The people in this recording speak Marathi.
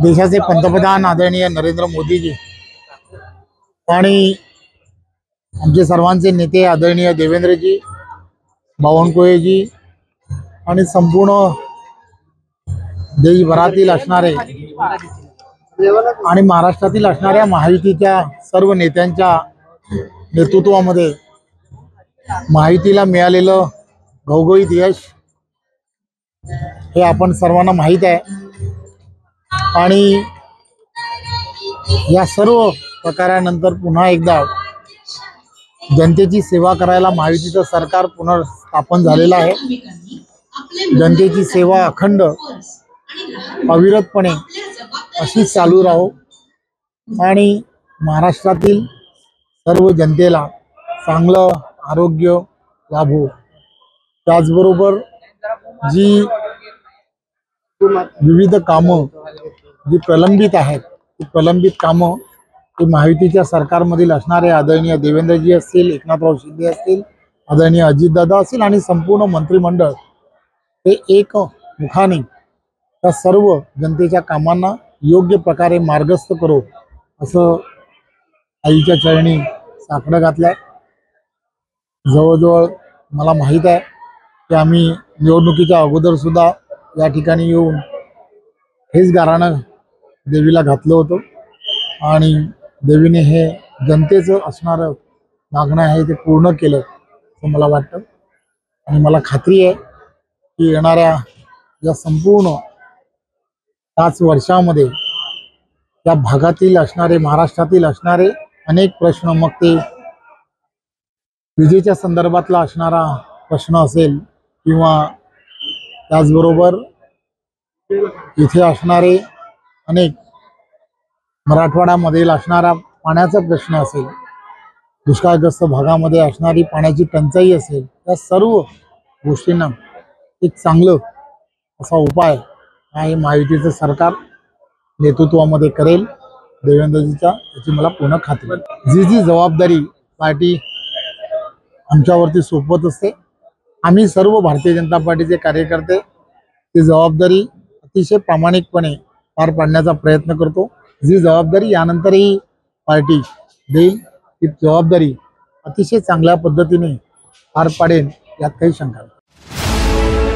देशाचे पंतप्रधान आदरणीय नरेंद्र मोदीजी आणि आमचे सर्वांचे नेते आदरणीय देवेंद्रजी, बावनकुळेजी आणि संपूर्ण देशभरातील असणारे आणि महाराष्ट्रातील असणाऱ्या महायुतीच्या सर्व नेत्यांच्या नेतृत्वामध्ये महायुतीला मिळालेलं घवघवीत यश हे आपण सर्वांना माहीत आहे। आणि या सर्व प्रकारानंतर पुन्हा एकदा जनतेची सेवा करायला महायुतीचं सरकार पुनर्स्थापन झालेलं आहे। जनतेची सेवा अखंड अविरतपणे अशीच चालू राहो आणि महाराष्ट्रातील सर्व जनतेला चांगलं आरोग्य लाभो। त्याचबरोबर जी विविध कामं जी प्रलंबित आहेत ती प्रलंबित कामं ते महायुतीच्या सरकारमधील असणारे आदरणीय देवेंद्रजी असतील, एकनाथराव शिंदे असतील, आदरणीय अजितदादा असतील आणि संपूर्ण मंत्रिमंडळ हे एक मुखाने त्या सर्व जनतेच्या कामांना योग्य प्रकारे मार्गस्थ करो असं आईच्या चरणी साकडं घातलंय। जवळजवळ मला माहीत आहे की आम्ही निवडणुकीच्या अगोदर सुद्धा या ठिकाणी येऊन हेच गाऱ्हाणं देवीला घातलं होतं आणि देवीने हे जनतेचं असणारं मागणं आहे ते पूर्ण केलं असं मला वाटतं। आणि मला खात्री आहे की येणाऱ्या या संपूर्ण 5 वर्षामध्ये या भागातील असणारे, महाराष्ट्रातील असणारे अनेक प्रश्न, मग ते विजेच्या संदर्भातला असणारा प्रश्न असेल किंवा त्याचबरोबर इथे असणारे अनेक मराठवाड्यामधील असणारा पाण्याचा प्रश्न असेल, दुष्काळग्रस्त भागामध्ये असणारी पाण्याची टंचाई असेल, या सर्व गोष्टींना एक चांगलं असा उपाय आहे महायुतीचं सरकार नेतृत्वामध्ये करेल देवेंद्रजीच्या, याची मला पूर्ण खात्री आहे। जी जबाबदारी पार्टी आमच्यावरती सोपवत असते, आम्ही सर्व भारतीय जनता पार्टीचे कार्यकर्ते ती जबाबदारी अतिशय प्रामाणिकपणे पार पाडण्याचा प्रयत्न करतो। जी जबाबदारी यानंतरही पार्टी देईल ती जबाबदारी अतिशय चांगल्या पद्धतीने पार पाडेल यात काही शंका नाही।